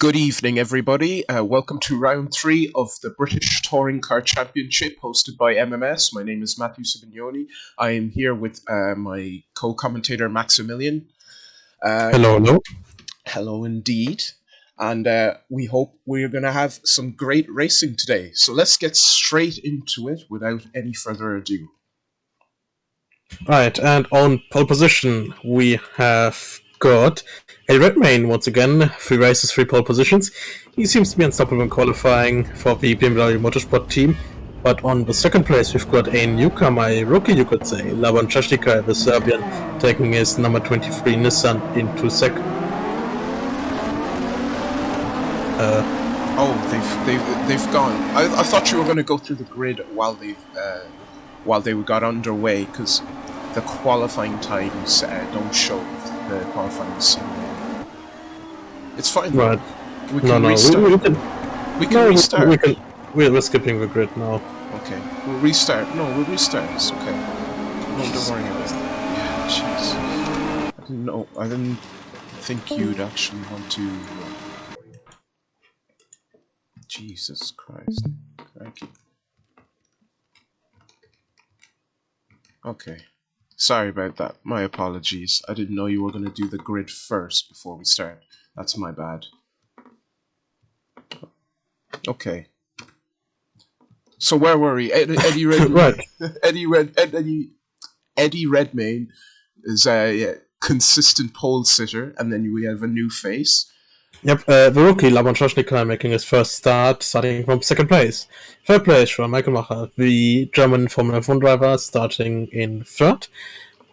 Good evening, everybody. Welcome to round 3 of the British Touring Car Championship hosted by MMS. My name is Matthew Sibignoni. I am here with my co-commentator Maximilian. Hello. Hello indeed. And we hope we're going to have some great racing today. So let's get straight into it without any further ado. Right, and on pole position we have got a Redmayne once again, 3 races, 3 pole positions. He seems to be unstoppable in qualifying for the BMW Motorsport team. But on the second place we've got a newcomer, a rookie you could say, Laban Češtika, the Serbian, taking his number 23 Nissan into second. They've gone. I thought you were going to go through the grid while they got underway, because the qualifying times don't show the qualifying scene. It's fine. Right. We can restart. We can restart. We're skipping the grid now. Okay. We'll restart. No, we'll restart. It's okay. No, don't worry about it. Yeah, jeez. I didn't know. I didn't think you'd actually want to. Jesus Christ. Thank you. Okay. Sorry about that. My apologies. I didn't know you were going to do the grid first before we start. That's my bad. Okay. So where were we? Eddie Redmayne. Right. Eddie Redmayne is a consistent pole sitter, and then we have a new face. Yep, the rookie Laban Češtika making his first start, starting from second place. Third place for Michael Macher, the German Formula 1 driver, starting in third.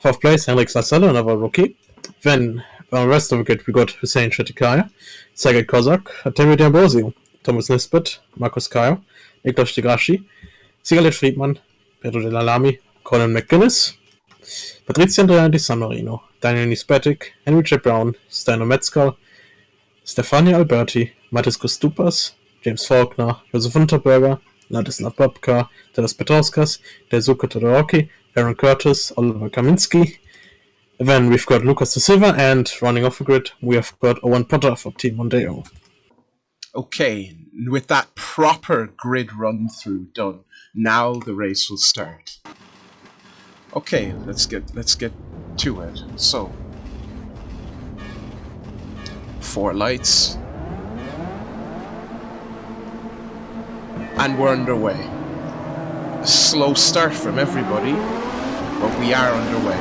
Fourth place, Henrik Sassel, another rookie. Then, on the rest of the grid, we got Hussein Shetikaya, Sergei Kozak, Artemi D'Ambrosio, Thomas Nisbet, Markus Kajo, Niklas Degrashi, Sigalet Friedman, Pedro de la Lamy, Colin McGuinness, Patrizia Andrea Di San Marino, Daniel Nisbetic, Henry J. Brown, Steiner Metzger, Stefania Alberti, Matis Kostupas, James Faulkner, Josef Unterberger, Ladislav Babka, Tadas Petrauskas, Daisuke Todoroki, Aaron Curtis, Oliver Kaminski. Then we've got Lucas de Silva, and running off the grid, we have got Owen Potter for Team Mondeo. Okay, with that proper grid run through done, now the race will start. Okay, let's get to it. So, 4 lights, and we're underway. A slow start from everybody, but we are underway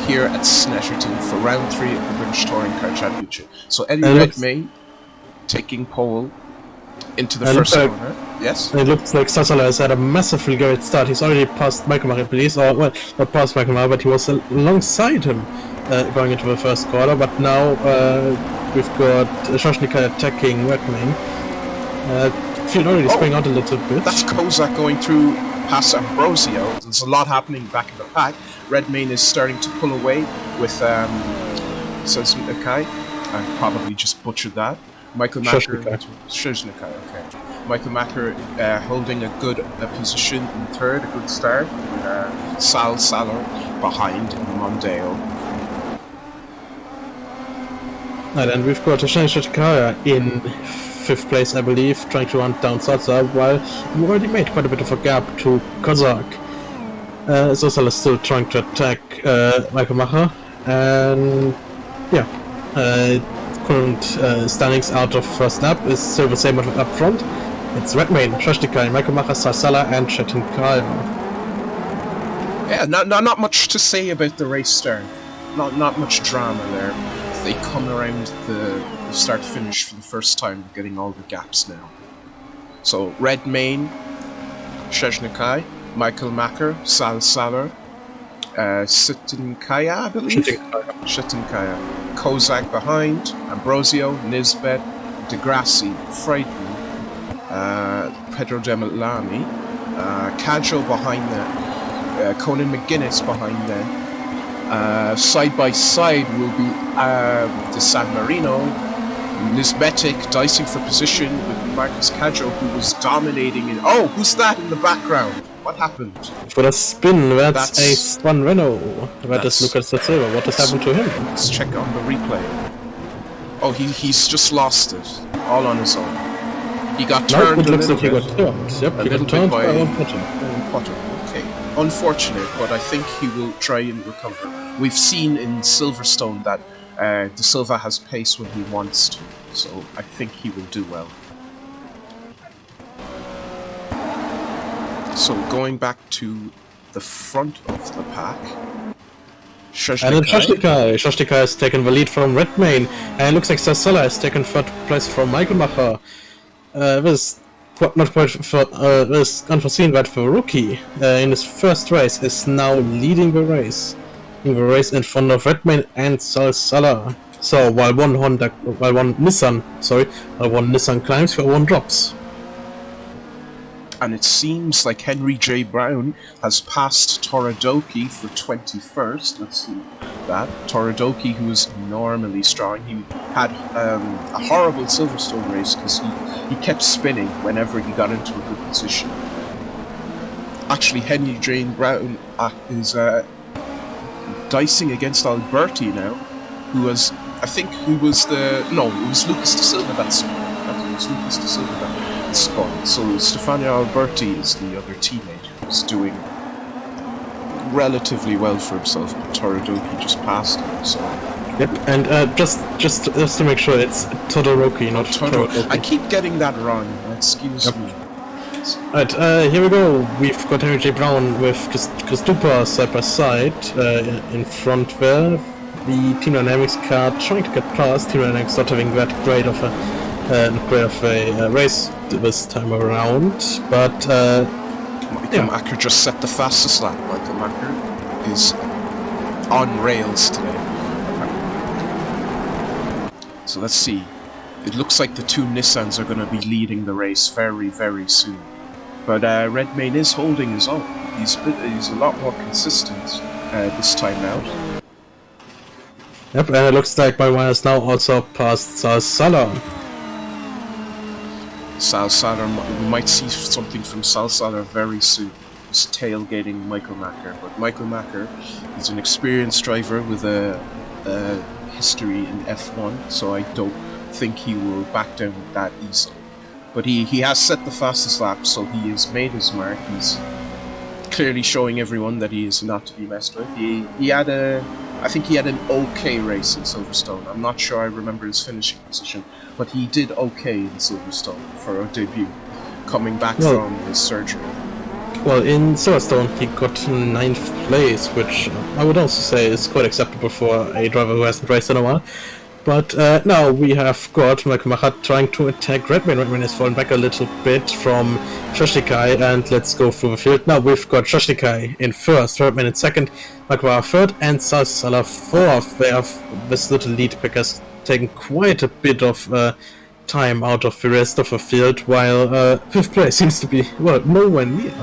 here at Snetterton for round 3 of the British Touring Car Championship. So Eddie Redmayne taking pole into the first corner. Yes? It looks like Sassala has had a massively great start. He's already passed Michael Macher, please. Or, well, not past Michael Macher, but he was alongside him going into the first corner. But now we've got Češtika attacking Redmayne. Field already sprang out a little bit. That's Kozak going through past Ambrosio. There's a lot happening back in the pack. Redmayne is starting to pull away with Češnika. I probably just butchered that. Michael Macher, Češnika, okay. Michael Macher holding a good position in third, a good start. Sal Saller behind in the Mondeo. And then we've got Hussein Shetikaya in 5th place, I believe, trying to run down Salsa, while you already made quite a bit of a gap to Kozak. Sassala is still trying to attack Michael Macher, and yeah, current standings out of first lap is still the same up front. It's Redmayne, Češtika, Michael Macher, Sassala, and Shetikaya. Yeah, not much to say about the race start. Not much drama there. They come around the start-finish for the first time, getting all the gaps now. So Redmayne, Češnika, Michael Macher, Sal Saller, Sitinkaya, I believe? Sitinkaya. Kozak behind, Ambrosio, Nisbet, Degrassi, Friedman, Pedro de la Lamy, Kajo behind them, Colin McGuinness behind them. Side by side will be the San Marino, Nisbetic dicing for position with Marcus Kajo, who was dominating in. Oh, who's that in the background? What happened? For a spin, that's a spun Renault. That is Lucas de Silva. What has happened to him? Let's check on the replay. Oh, he's just lost it, all on his own. He got No, turned it looks a like he little got bit. turned. Yep, A he little got bit turned by by Potter. Potter. Okay, unfortunate, but I think he will try and recover. We've seen in Silverstone that De Silva has pace when he wants to, so I think he will do well. So going back to the front of the pack, And then Shashnikai has taken the lead from Redmayne, and it looks like Sarsala has taken third place from Michaelmacher. This unforeseen, but the rookie in his first race is now leading the race. In the race in front of Redmayne and Sarsala. So while one Nissan climbs, the one drops. And it seems like Henry J. Brown has passed Toradoki for 21st. Let's see that. Toradoki, who is normally strong, he had a horrible Silverstone race because he kept spinning whenever he got into a good position. Actually, Henry J. Brown is dicing against Alberti now, it was Lucas De Silva that spun. It was Lucas De Silva that spun. So Stefano Alberti is the other teammate who's doing relatively well for himself, but Toradoki just passed him, so... Yep, and just to make sure, it's Todoroki, not Toradoki. I keep getting that wrong, excuse me. Right, here we go. We've got Henry J. Brown with Kristupa side by side in front there. The Team Dynamics car trying to get past. Team Dynamics not having that great of a race this time around, but Michael Macker just set the fastest lap. Michael Macker is on rails today. So let's see. It looks like the two Nissans are going to be leading the race very, very soon. But Redmayne is holding his own. He's a lot more consistent this time out. Yep, and it looks like Maimon has now also passed Sarsala. We might see something from Sarsala very soon. He's tailgating Michael Macker. But Michael Macker is an experienced driver with a history in F1, so I don't think he will back down that easily. But he has set the fastest lap, so he has made his mark. He's clearly showing everyone that he is not to be messed with. I think he had an okay race in Silverstone. I'm not sure I remember his finishing position, but he did okay in Silverstone for a debut, coming back from his surgery. Well, in Silverstone he got 9th place, which I would also say is quite acceptable for a driver who hasn't raced in a while. But now we have got Michael Macher trying to attack Redmayne. Redmayne has fallen back a little bit from Shashnikai, and let's go through the field. Now we've got Shashnikai in first, Redmayne in second, Michael Macher third, and Sarsala fourth. They have this little lead pick has taken quite a bit of time out of the rest of the field, while 5th place seems to be, well, nowhere near.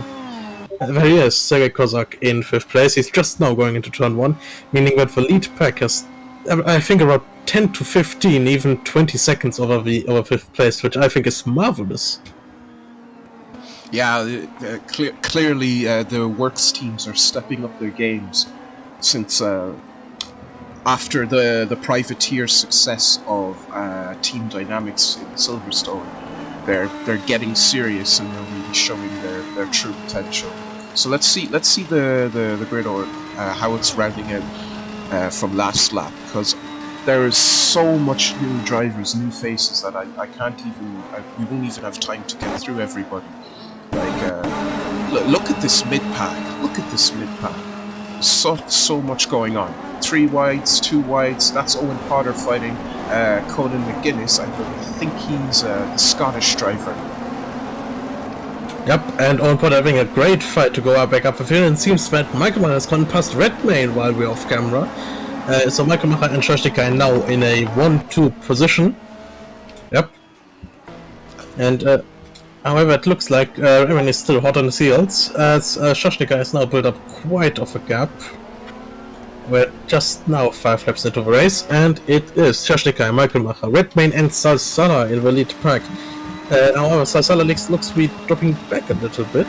There he is, Sergei Kozak in 5th place. He's just now going into turn 1, meaning that the lead pack has, I think, about 10 to 15, even 20 seconds over 5th place, which I think is marvelous. Yeah, clearly the works teams are stepping up their games since after the privateer success of Team Dynamics in Silverstone. They're getting serious and they're really showing their true potential. So let's see the grid order, how it's rounding out from last lap, because there is so much new drivers, new faces that I can't even, we won't even have time to get through everybody. Like, look at this mid-pack, so much going on. 3 wides, 2 wides, that's Owen Potter fighting Conan McGuinness. I think he's the Scottish driver. Yep, and Owen Potter having a great fight to go back up the field, and it seems that Michael Macher has gone past Redmayne while we're off camera. So Michael Macher and Shashnikai now in a 1-2 position. Yep. And however, it looks like Redmayne is still hot on the heels, as Shashnikai has now built up quite of a gap. We're just now 5 laps into the race, and it is Shashnikai, Michael Macher, Redmayne and Sarsala in the lead pack. However, Sarsala looks to be dropping back a little bit.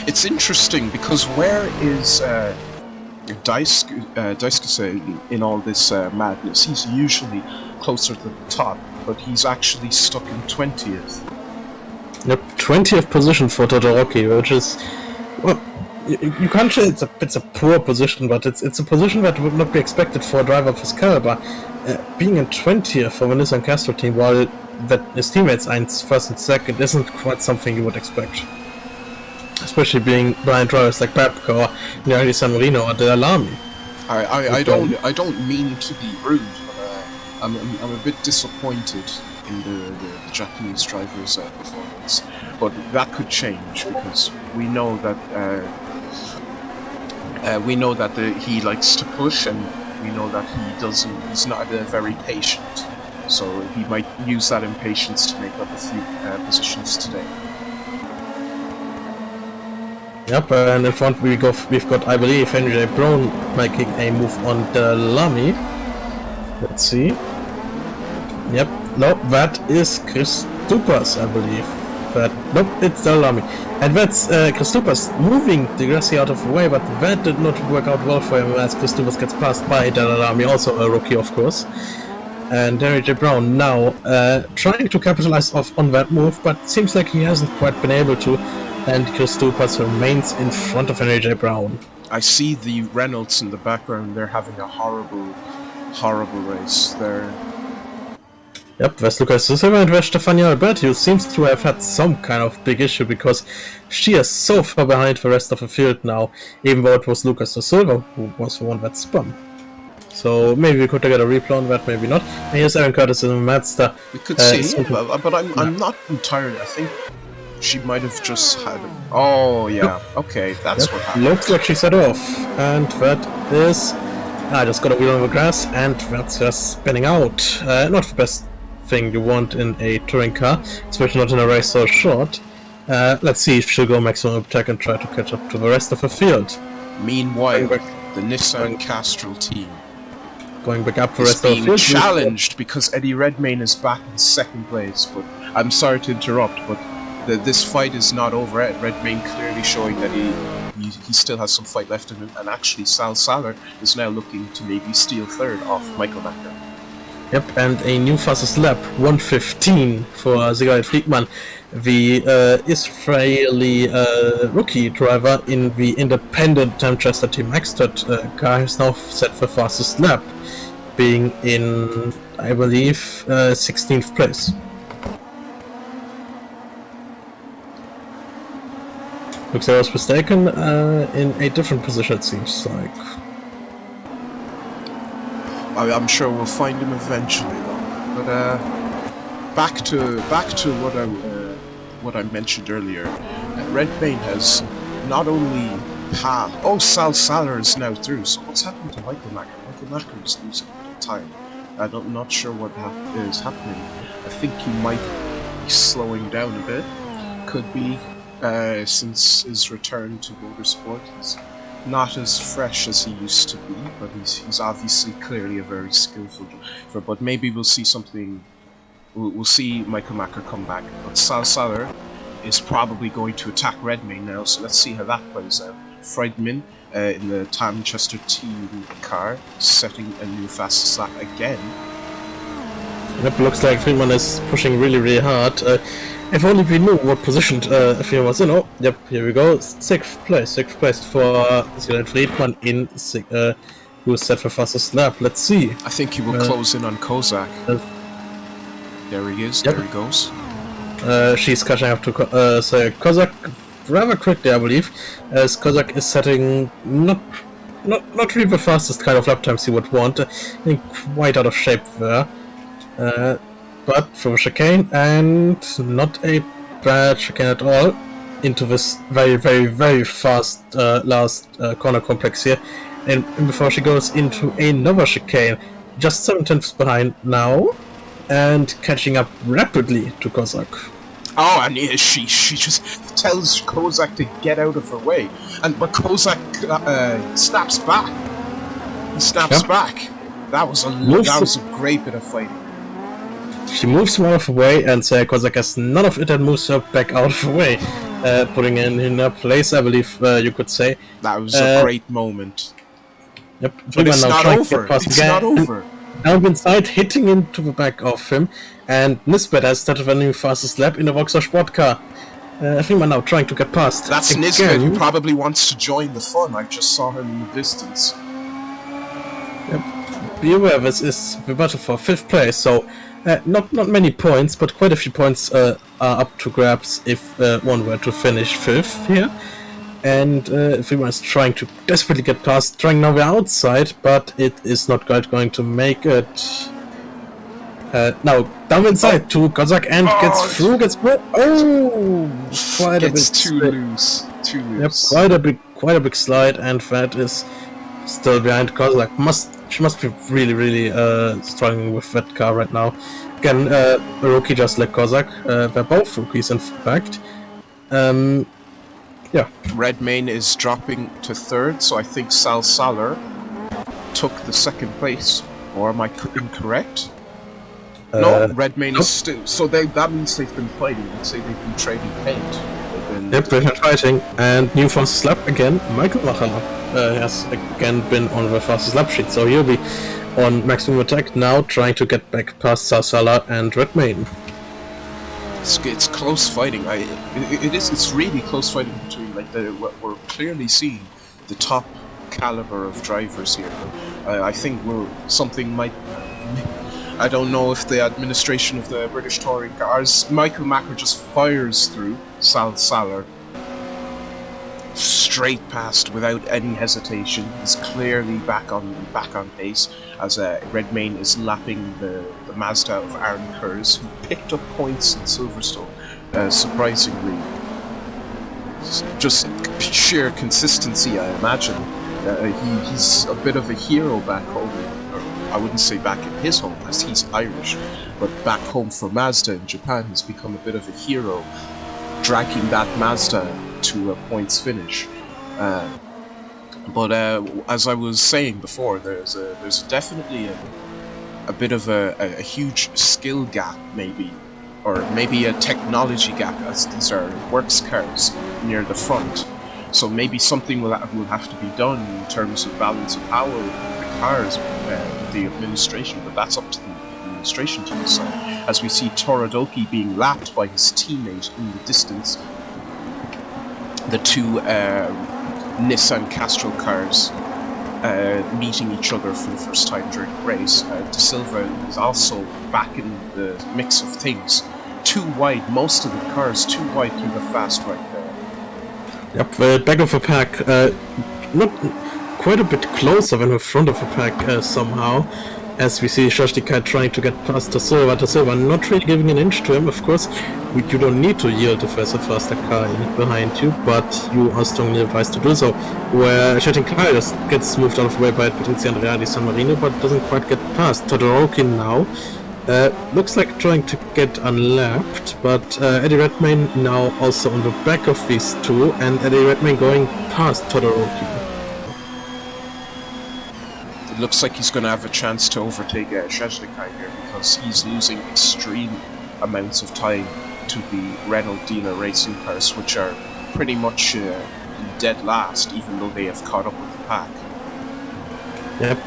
It's interesting because where is Daisuke in all this madness, he's usually closer to the top, but he's actually stuck in 20th. Yep, 20th position for Todoroki, which is, well, you can't say it's a poor position, but it's a position that would not be expected for a driver of his caliber. Being in 20th for the Nissan Castrol team, while that his teammates are in first and second, isn't quite something you would expect. Especially being behind drivers like Babka or Nari San Marino or De Alami. I don't mean to be rude, but I'm a bit disappointed in the Japanese driver's performance. But that could change because we know that he likes to push, and we know that he's not very patient. So he might use that impatience to make up a few positions today. Yep, and in front we've got, I believe, Henry Brown making a move on Delamy. Let's see. Yep, no, that is Christopers, I believe. Nope, it's Delamy. And that's Christopers moving Degrassi out of the way, but that did not work out well for him as Christopers gets passed by Delamy, also a rookie, of course. And Henry J. Brown now trying to capitalize on that move, but it seems like he hasn't quite been able to. And Christopers remains in front of Henry J. Brown. I see the Reynolds in the background. They're having a horrible race. Yep, there's Lucas Silva and there's Stefania Alberti, who seems to have had some kind of big issue because she is so far behind the rest of the field now, even though it was Lucas Silva who was the one that spun. So maybe we could get a replay on that, maybe not. And here's Aaron Curtis in the Mazda. We could see, but I'm not entirely. I think she might have just had. Oh yeah, okay, that's what happened. Looks like she set off, and that is. I just got a wheel on the grass, and that's just spinning out. Not the best thing you want in a touring car, especially not in a race so short. Let's see if she'll go maximum attack and try to catch up to the rest of the field. Meanwhile, the Nissan Castrol team going back up the rest of the field. Challenged because Eddie Redmayne is back in second place. But I'm sorry to interrupt, but this fight is not over yet. Redmayne clearly showing that he still has some fight left in him, and actually Sal Saller is now looking to maybe steal third off Michael Macker. Yep, and a new fastest lap, 1:15 for Siegfried Friedman, the Israeli rookie driver in the independent Manchester Team Extert car has now set the fastest lap, being in, I believe, 16th place. Looks like I was mistaken, in a different position it seems like. I'm sure we'll find him eventually though. But back to what I mentioned earlier. Redmayne has not only passed. Oh, Sal Saller is now through. So what's happened to Michael Macker? Michael Macker is losing a bit of time. I'm not sure what is happening. I think he might be slowing down a bit. Could be. Since his return to motorsport, he's not as fresh as he used to be, but he's obviously clearly a very skillful driver. But maybe we'll see something. We'll see Michael Macker come back. But Sal Saller is probably going to attack Redmayne now, so let's see how that plays out. Friedman in the Manchester team car, setting a new fastest lap again. It looks like Friedman is pushing really hard. If only we knew what position Friedman was in. Oh, yep, here we go. Sixth place for Siegfried Friedman in who was set for fastest lap. Let's see. I think he will close in on Kozak. There he is. Yep. There he goes. She's catching up to Kozak rather quickly, I believe, as Kozak is setting not really the fastest kind of lap times he would want. I think quite out of shape there. But from a chicane, and not a bad chicane at all, into this very fast last corner complex here, and before she goes into another chicane, just 7/10 behind now, and catching up rapidly to Kozak. Oh, and she just tells Kozak to get out of her way, but Kozak snaps back. He snaps back. That was a great bit of fighting. She moves him out of the way, and Kozak has none of it and moves her back out of the way, putting in her place, I believe you could say. That was a great moment. Yep, But it's not over. It's not over. Now inside, hitting into the back of him, and Nisbet has started a new fastest lap in a Vauxhall Sport car. Freeman now trying to get past. That's again. Nisbet, who probably wants to join the fun. I just saw him in the distance. Yep. Be aware, this is the battle for 5th place, so not many points, but quite a few points are up to grabs if one were to finish 5th here. And Freeman is trying to desperately get past, trying now the outside, but it is not quite going to make it. Now down inside to Kozak and gets through, gets quite a bit too loose. Yep, quite a big slide, and that is still behind Kozak. She must be really struggling with that car right now. Again, a rookie just like Kozak. They're both rookies, in fact. Yeah. Redmayne is dropping to 3rd, so I think Sal Saller took the 2nd place. Or am I incorrect? No, Redmayne is still. So that means they've been fighting. I'd say they've been trading paint. Yep, they've been fighting. And new fastest lap again. Michael Macher has again been on the fastest lap sheet, so he'll be on maximum attack now, trying to get back past Sal Saller and Redmayne. It's close fighting. It's really close fighting between we're clearly seeing the top caliber of drivers here. I think something might. I don't know if the administration of the British touring cars. Michael Macker just fires through Sal Saller straight past without any hesitation. He's clearly back on pace as Redmayne is lapping the Mazda of Aaron Kurz, who picked up points in Silverstone, surprisingly. Just sheer consistency, I imagine. He's a bit of a hero back home. I wouldn't say back in his home, as he's Irish, but back home for Mazda in Japan, he's become a bit of a hero, dragging that Mazda to a points finish. But as I was saying before, there's definitely a bit of a huge skill gap, maybe, or maybe a technology gap, as these are works cars near the front. So maybe something will have to be done in terms of balance of power with the cars, with the administration, but that's up to the administration to decide. As we see Toradoki being lapped by his teammate in the distance, the two Nissan Castrol cars meeting each other for the first time during the race. De Silva is also back in the mix of things. Too wide, most of the cars too wide through the fast right there. Yep, back of the pack, not quite a bit closer than the front of the pack somehow, as we see Shashtikai trying to get past De Silva not really giving an inch to him. Of course, you don't need to yield if there's a faster car behind you, but you are strongly advised to do so. Where Shashtikai just gets moved out of the way by Patrizia Andrea di San Marino, but doesn't quite get past. Todoroki now looks like trying to get unlapped, but Eddie Redmayne now also on the back of these two, and Eddie Redmayne going past Todoroki. It looks like he's going to have a chance to overtake Shashtikai here, because he's losing extreme amounts of time to the Renault Dina racing cars, which are pretty much dead last, even though they have caught up with the pack. Yep,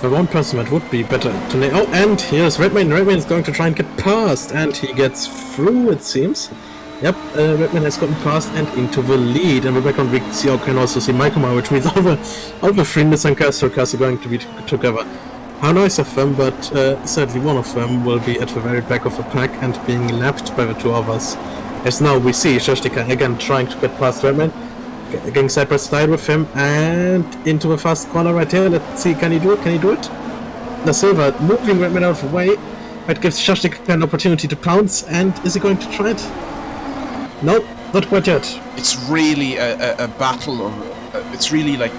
the one person that would be better to name. Oh, and here's Redmayne. Redmayne is going to try and get past, and he gets through, it seems. Yep, Redmayne has gotten past and into the lead. And in the background, we can also see Michael, which means all the three Nissan Castrol cars are going to be together. How nice of them, but sadly one of them will be at the very back of the pack and being lapped by the two others. As now we see Shashtikai again trying to get past Redmayne. Getting side by side with him and into the fast corner right here. Let's see, can he do it? De Silva moving Redmayne out of the way. That gives Shashtikai an opportunity to pounce, and is he going to try it? No, not quite yet. It's really a battle of. It's really like.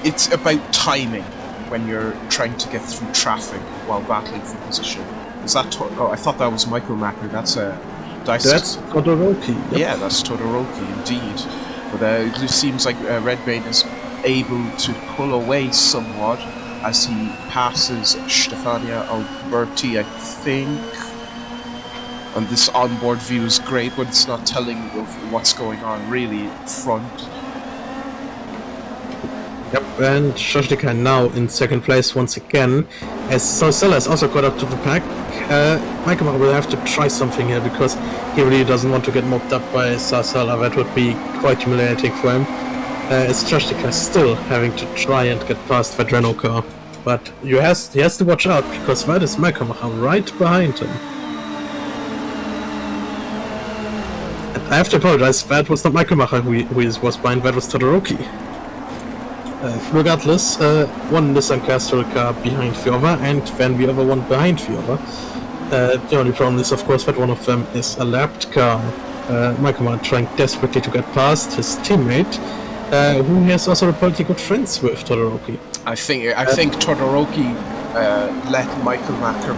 It's about timing when you're trying to get through traffic while battling for position. Is that. I thought that was Michael Macker. That's Todoroki. Yep. Yeah, that's Todoroki indeed. But it just seems like Redmayne is able to pull away somewhat as he passes Stefania Alberti, I think. And this onboard view is great, but it's not telling of what's going on really front. Yep, and Shoshnika now in second place once again. As Sarcella is also caught up to the pack, Michael will have to try something here because he really doesn't want to get mopped up by Sarcella. That would be quite humiliating for him. As Shoshnika still having to try and get past that Renault car. But he has to watch out because that is Michael right behind him. I have to apologize, that was not Michael who was behind, that was Todoroki. Regardless, one Nissan Castrol car behind the other, and then the other one behind the other. The only problem is, of course, that one of them is a lapped car. Michael trying desperately to get past his teammate, who he has also reportedly good friends with Todoroki. I think Todoroki let Michael Macker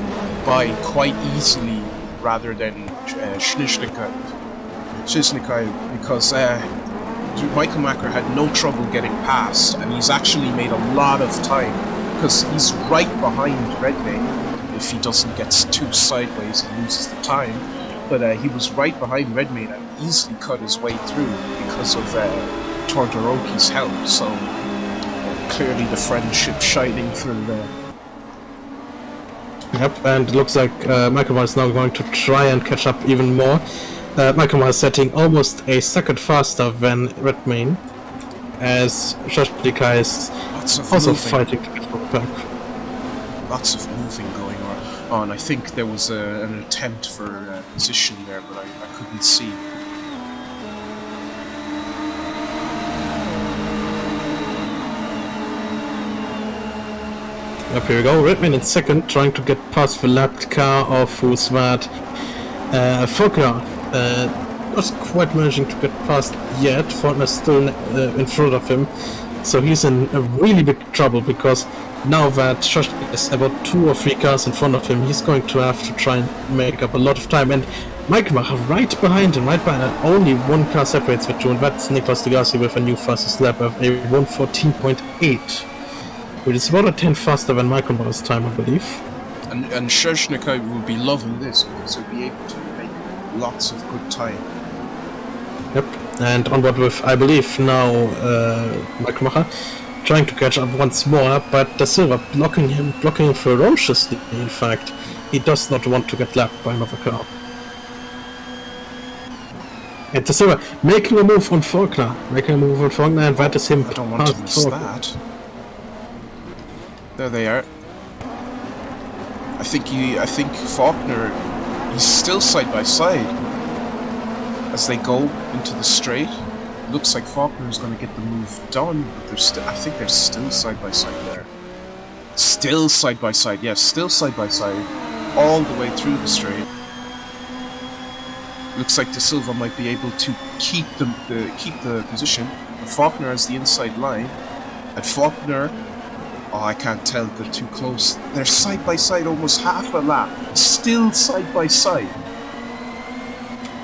by quite easily rather than Shishnikai, because Michael Macker had no trouble getting past, and he's actually made a lot of time because he's right behind Redmayne. If he doesn't get too sideways and loses the time, but he was right behind Redmayne and easily cut his way through because of Todoroki's help. So clearly the friendship shining through there. Yep, and it looks like Michael is now going to try and catch up even more. Michael is setting almost a second faster than Redmayne, as Shoshnika is also fighting to get back. Lots of moving going on. I think there was an attempt for position there, but I couldn't see. Up here we go, Redmayne in second, trying to get past the lapped car of Fusvat. Faulkner not quite managing to get past yet. Faulkner still in front of him, so he's in a really big trouble because now that Shoshnika is about 2 or 3 cars in front of him, he's going to have to try and make up a lot of time. And Michael right behind him, only 1 car separates the two, and that's Nicolas Degassi with a new fastest lap of a 1:14.8. Which is about a 10 faster than Michael Bar's time, I believe. And Shoshnika will be loving this because he'll be able to make lots of good time. Yep, and onward with, I believe, now Michael Macher trying to catch up once more, but Da Silva blocking him ferociously, in fact. He does not want to get lapped by another car. And Da Silva making a move on Faulkner, and that is him. I don't want to miss that. There they are. I think Faulkner, he's still side by side as they go into the straight. Looks like Faulkner is going to get the move done, but I think they're still side by side there. Still side by side, yes, still side by side, all the way through the straight. Looks like Da Silva might be able to keep the position. But Faulkner has the inside line, and Faulkner. Oh, I can't tell, they're too close. They're side by side almost half a lap. Still side by side.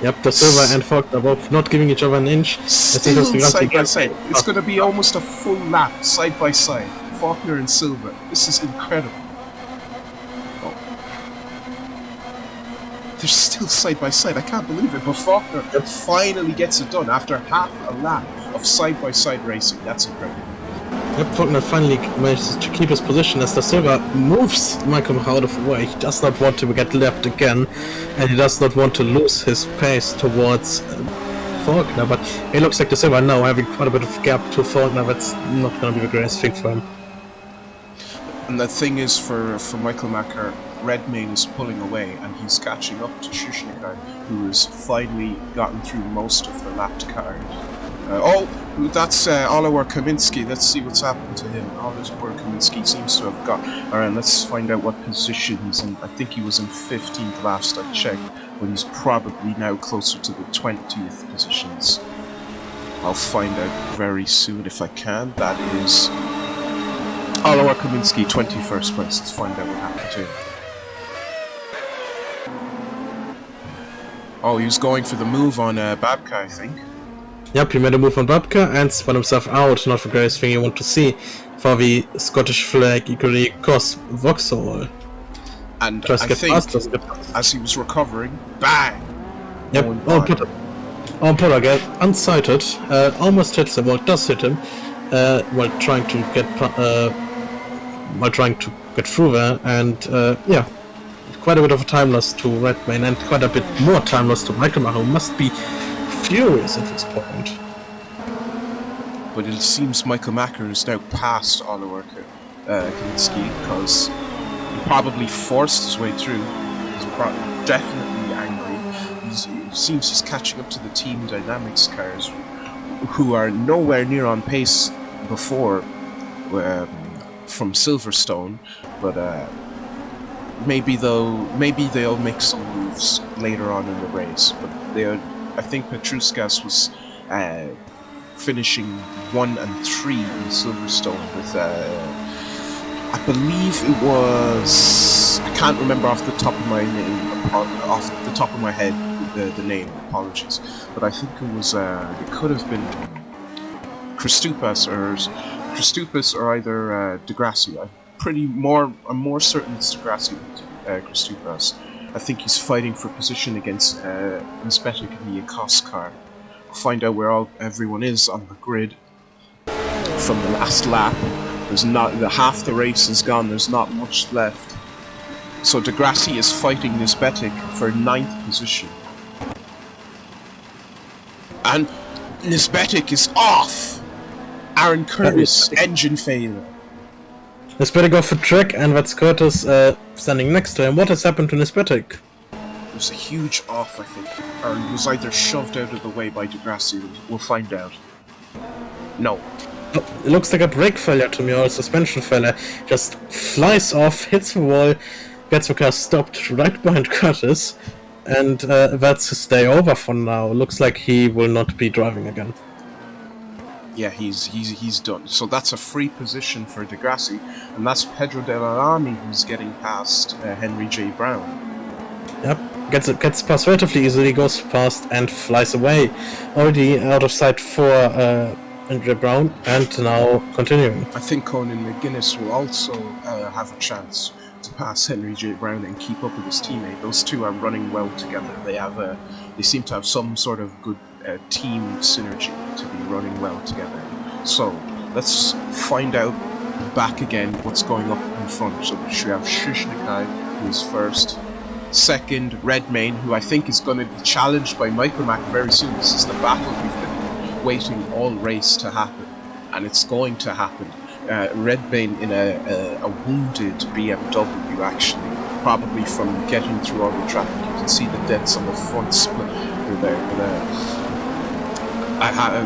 Yep, Da Silva and Faulkner both not giving each other an inch. Still side by side. It's going to be almost a full lap side by side. Faulkner and Silva. This is incredible. Oh. They're still side by side. I can't believe it. But Faulkner finally gets it done after half a lap of side by side racing. That's incredible. Yep, Faulkner finally manages to keep his position as Da Silva moves Michael out of the way. He does not want to get lapped again, and he does not want to lose his pace towards Faulkner, but it looks like Da Silva now having quite a bit of gap to Faulkner. That's not going to be the greatest thing for him. And the thing is, for Michael Macker, Redmayne is pulling away, and he's catching up to Shoshnika, who has finally gotten through most of the lapped cars. That's Oliver Kaminsky. Let's see what's happened to him. Oliver Kaminsky seems to have got... Alright, let's find out what position he's in. I think he was in 15th last I checked, but he's probably now closer to the 20th positions. I'll find out very soon if I can. That is Oliver Kaminsky, 21st place. Let's find out what happened to him. Oh, he was going for the move on Babka, I think. Yep, he made a move on Babka and spun himself out. Not the greatest thing you want to see for the Scottish flag equally cost Vauxhall. And I think as he was recovering, bang! Yep, on Potter again, unsighted, almost hits him, or does hit him, while trying to get through there, and yeah, quite a bit of a time loss to Redmayne and quite a bit more time loss to Michael Macher, who must be furious at this point. But it seems Michael Macher is now past Oliver Kalinski because he probably forced his way through. He's definitely angry. It seems he's catching up to the Team Dynamics cars, who are nowhere near on pace before from Silverstone, but maybe they'll make some moves later on in the race. But I think Petruskas was finishing 1 and 3 in Silverstone with I believe it was, I can't remember off the top of my head the name, apologies, but I think it was it could have been Kristupas or either Degrassi. I'm more certain it's Degrassi than Kristupas. I think he's fighting for position against Nisbetic in the Akos car. Find out where everyone is on the grid from the last lap. Half the race is gone. There's not much left. So Degrassi is fighting Nisbetic for 9th position, and Nisbetic is off. Aaron Curtis engine failure. Nisbetic off the track, and that's Curtis standing next to him. What has happened to Nisbetic? It was a huge off, I think, or he was either shoved out of the way by Degrassi. We'll find out. No. It looks like a brake failure to me, or a suspension failure. Just flies off, hits the wall, gets the car stopped right behind Curtis, and that's his day over for now. Looks like he will not be driving again. Yeah, he's done. So that's a free position for Degrassi, and that's Pedro Delalami who's getting past Henry J. Brown. Yep, gets past relatively easily, goes past and flies away. Already out of sight for Henry Brown, and now continuing. I think Conan McGuinness will also have a chance to pass Henry J. Brown and keep up with his teammate. Those two are running well together. They seem to have some sort of good team synergy to be running well together. So let's find out back again what's going up in front. So we have Shishnikai, who's first. Second, Redmayne, who I think is going to be challenged by Michael Macher very soon. This is the battle we've been waiting all race to happen, and it's going to happen. Redmayne in a wounded BMW, actually, probably from getting through all the traffic. You can see the dents on the front split there.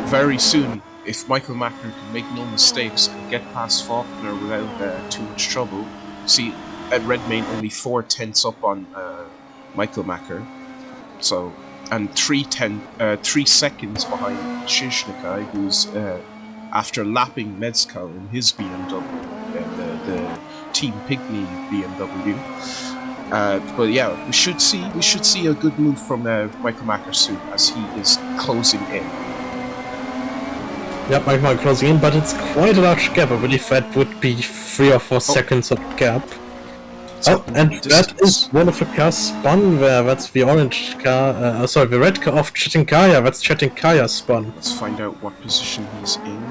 Very soon, if Michael Macher can make no mistakes and get past Faulkner without too much trouble, see, at Redmayne only 4 tenths up on Michael Macher, so, and 3 seconds behind Shishnikai, who's after lapping Mezcal in his BMW, the Team Pygmy BMW. But yeah, we should see a good move from Michael Macher soon, as he is closing in. Yep, Michael closing in, but it's quite a large gap. I believe that would be 3 or 4 seconds of gap. And that is one of the cars spun there. That's the orange car. The red car of Chetinkaya. That's Chetinkaya spun. Let's find out what position he's in.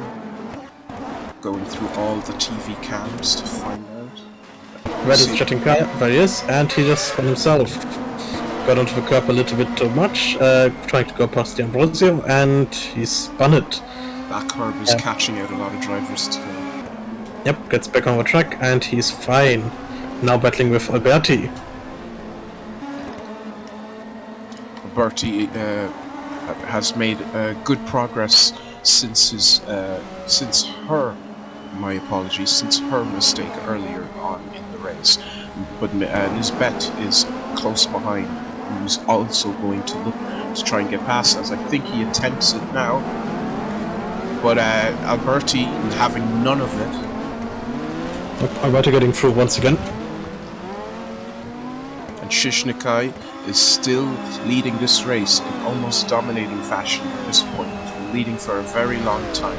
Going through all the TV cams to find out. Red is Chetinkaya. There he is, and he just spun himself. Got onto the curb a little bit too much, trying to go past the Ambrosio, and he spun it. That curb is catching out a lot of drivers today. Yep, gets back on the track, and he's fine. Now battling with Alberti. Alberti has made good progress since her mistake earlier on in the race. But Nisbet is close behind, who's also going to look to try and get past, as I think he attempts it now. But Alberti having none of it. Alberti getting through once again. Shishnikai is still leading this race in almost dominating fashion at this point. He's been leading for a very long time,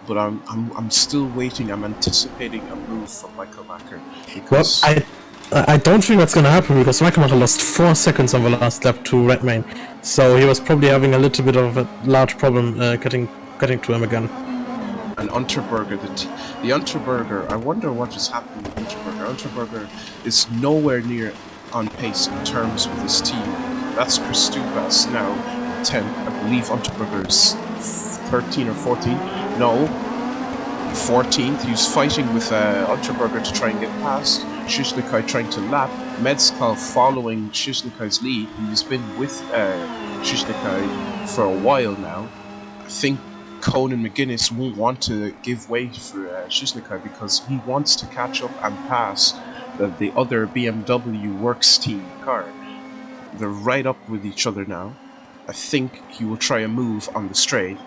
but I'm still waiting. I'm anticipating a move from Michael Macher. Because I don't think that's gonna happen, because Michael Macher lost 4 seconds on the last lap to Redmayne, so he was probably having a little bit of a large problem getting to him again. and Unterberger, the Unterberger, I wonder what is happening with Unterberger. Unterberger is nowhere near on pace in terms with his team. That's Kristupas now 10. I believe Unterberger is 13 or 14. No, 14th. He's fighting with Unterberger to try and get past. Shishnikai trying to lap. Metskal following Shishnikai's lead. He's been with Shishnikai for a while now. I think Conan McGuinness won't want to give way for Shishnikai because he wants to catch up and pass the other BMW Works team car. They're right up with each other now. I think he will try a move on the straight.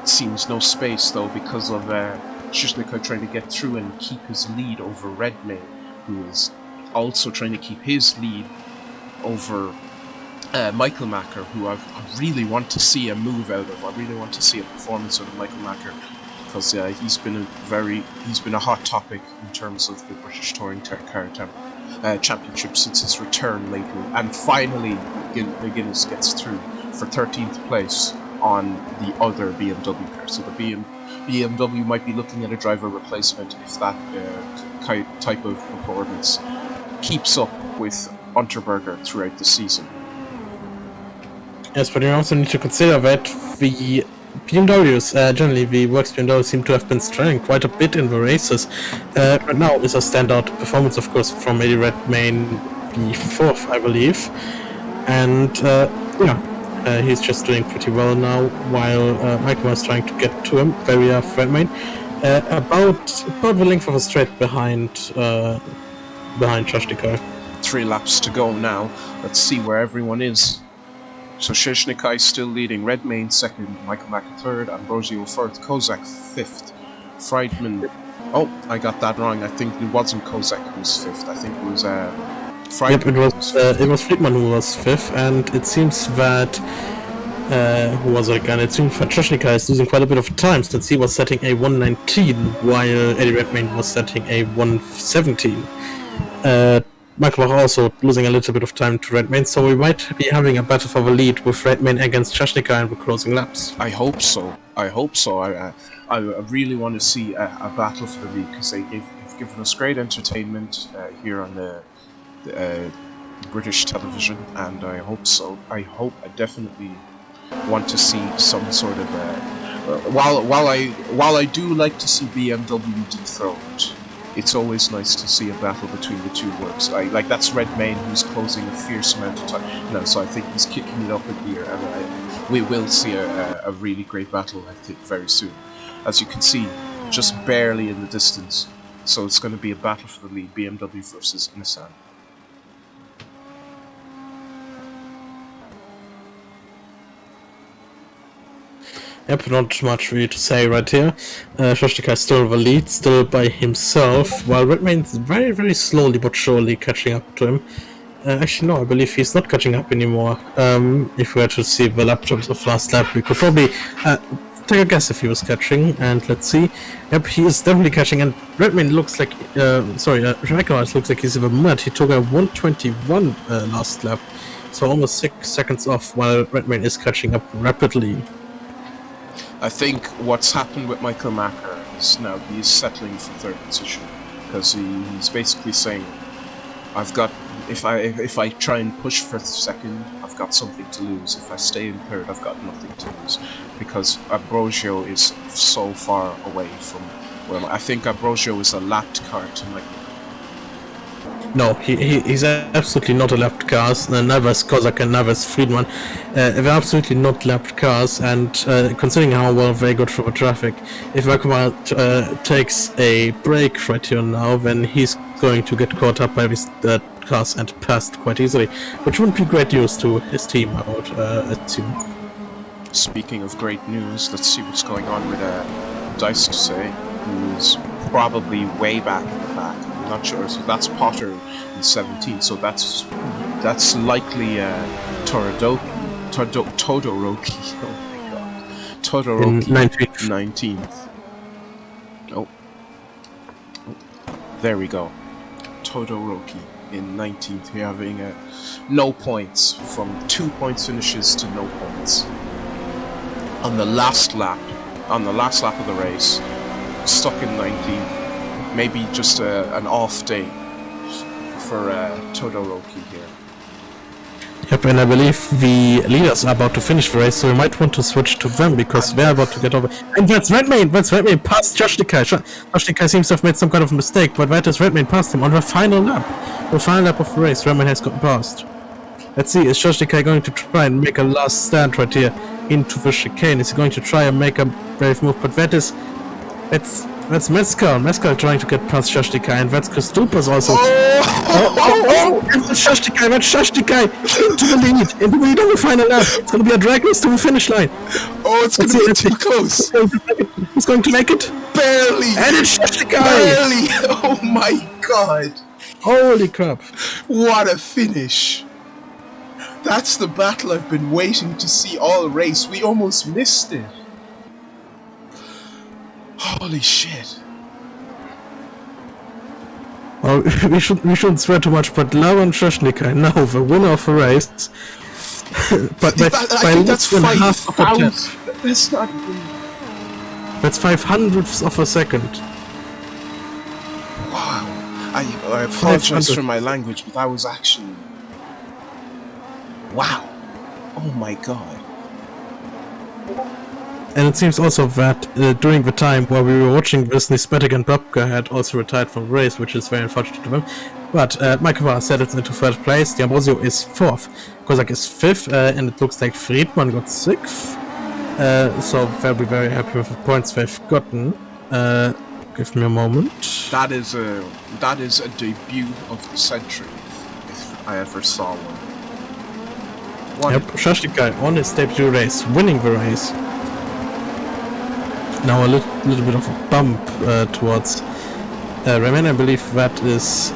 Seems no space though because of Shishnikai trying to get through and keep his lead over Redmayne, who is also trying to keep his lead over Michael Macker, who I really want to see a move out of. I really want to see a performance out of Michael Macker because he's been a hot topic in terms of the British Touring Car Championship since his return lately. And finally, McGuinness gets through for 13th place on the other BMW car. So the BMW might be looking at a driver replacement if that type of performance keeps up with Unterberger throughout the season. Yes, but you also need to consider that the BMWs, generally the Works BMWs, seem to have been struggling quite a bit in the races. Right now is a standout performance, of course, from Eddie Redmayne, the 4th, I believe. And he's just doing pretty well now, while Michael is trying to get to him. There we have Redmayne, about the length of a straight behind Shishnikai. 3 laps to go now. Let's see where everyone is. So Shishnikai still leading, Redmayne 2nd, Michael Macker 3rd, Ambrosio 4th, Kozak 5th, Friedman. Oh, I got that wrong. I think it wasn't Kozak who was 5th. I think it was Friedman. Yep, it was Friedman who was 5th, and it seems that who was it again? It seems that Shishnikai is losing quite a bit of time since he was setting a 119 while Eddie Redmayne was setting a 117. Michael was also losing a little bit of time to Redmayne, so we might be having a battle for the lead with Redmayne against Shishnikai in the closing laps. I hope so. I really want to see a battle for the lead because they've given us great entertainment here on the British television, and I hope so. I definitely want to see some sort of while I do like to see BMW dethroned, it's always nice to see a battle between the two works. Like that's Redmayne who's closing a fierce amount of time. So I think he's kicking it up a gear, and we will see a really great battle, I think, very soon. As you can see, just barely in the distance. So it's going to be a battle for the lead, BMW versus Nissan. Yep, not much really to say right here. Shishnikai is still the lead, still by himself, while Redmayne is very, very slowly but surely catching up to him. Actually, no, I believe he's not catching up anymore. If we were to see the lap times of last lap, we could probably take a guess if he was catching, and let's see. Yep, he is definitely catching, and Redmayne looks like, Michael looks like he's in the mud. He took a 121 last lap, so almost 6 seconds off, while Redmayne is catching up rapidly. I think what's happened with Michael Macker is now he's settling for 3rd position because he's basically saying, "I've got if I try and push for 2nd, I've got something to lose. If I stay in 3rd, I've got nothing to lose because Ambrosio is so far away from where I think Ambrosio is a lapped car to Michael." No, he's absolutely not a lapped cars. Neither is Kozak and neither is Friedman. They're absolutely not lapped cars, and considering how well they got through the traffic, if Michael takes a break right here now, then he's going to get caught up by these cars and passed quite easily, which wouldn't be great news to his team, I would assume. Speaking of great news, let's see what's going on with Dice, who's probably way back in the back. I'm not sure. So that's Potter in 17. So that's likely Todoroki. Oh my god, Todoroki 19th. Oh, there we go. Todoroki in 19th. We're having no points from 2 points finishes to no points. On the last lap, on the last lap of the race, stuck in 19th. Maybe just an off day for Todoroki here. Yep, and I believe the leaders are about to finish the race, so we might want to switch to them because they're about to get over. And that's Redmayne past Josh Nikai. Josh Nikai seems to have made some kind of mistake, but that is Redmayne past him on the final lap. The final lap of the race, Redmayne has gotten past. Let's see, is Josh Nikai going to try and make a last stand right here into the chicane? Is he going to try and make a brave move? But that's Mezcal. Mezcal trying to get past Josh Nikai, and that's Christopers also. That's Josh Nikai into the lead on the final lap. It's going to be a drag race to the finish line. Oh, it's going to be too close. He's going to make it. Barely. And it's Josh Nikai. Barely. Oh my god. Holy crap. What a finish. That's the battle I've been waiting to see all race. We almost missed it. Holy shit. Well, we shouldn't swear too much, but Lavan Shoshnikai, now the winner of the race. But I think that's 5,000. That's not even... That's 500ths of a second. Wow. I apologize for my language, but that was actually... Wow. Oh my god. And it seems also that during the time while we were watching this, Nisbetic and Babka had also retired from the race, which is very unfortunate to them. But Maikova settled into third place, D'Ambrosio is fourth, Kozak is fifth, and it looks like Friedman got sixth. So they'll be very happy with the points they've gotten. Give me a moment. That is a debut of the century, if I ever saw one. Yep, Shoshnikai on his debut race, winning the race. Now a little bit of a bump towards Remen. I believe that is...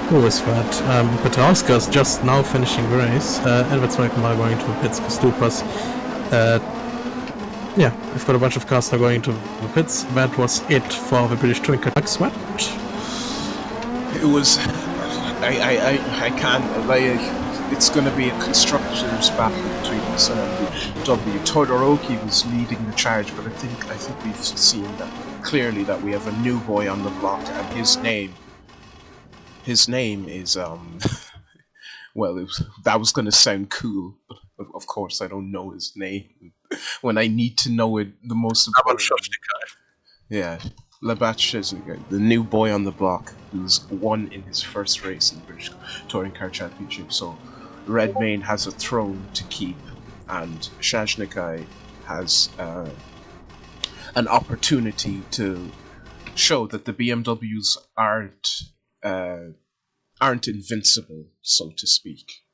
who is that? Petrauskas just now finishing the race. And that's why I'm going to pits. Stupas. Yeah, we've got a bunch of cars now going to the pits. That was it for the British Touring Car Sweat. It was... I can't... Like, it's going to be a constructors' battle between us and W. Todoroki was leading the charge, but I think we've seen that clearly that we have a new boy on the block, and his name is well, that was going to sound cool, but of course I don't know his name when I need to know it. The most important. Yeah. Labat Shizniga, the new boy on the block, who's won in his first race in the British Touring Car Championship. So Redmayne has a throne to keep, and Shashnikai has an opportunity to show that the BMWs aren't invincible, so to speak.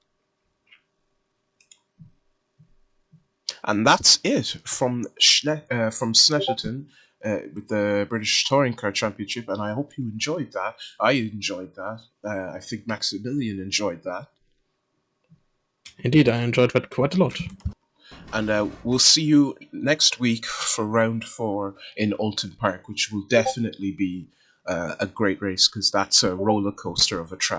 And that's it from Snetterton. With the British Touring Car Championship, and I hope you enjoyed that. I enjoyed that. I think Maximilian enjoyed that. Indeed, I enjoyed that quite a lot. And we'll see you next week for round 4 in Alton Park, which will definitely be a great race, because that's a roller coaster of a track.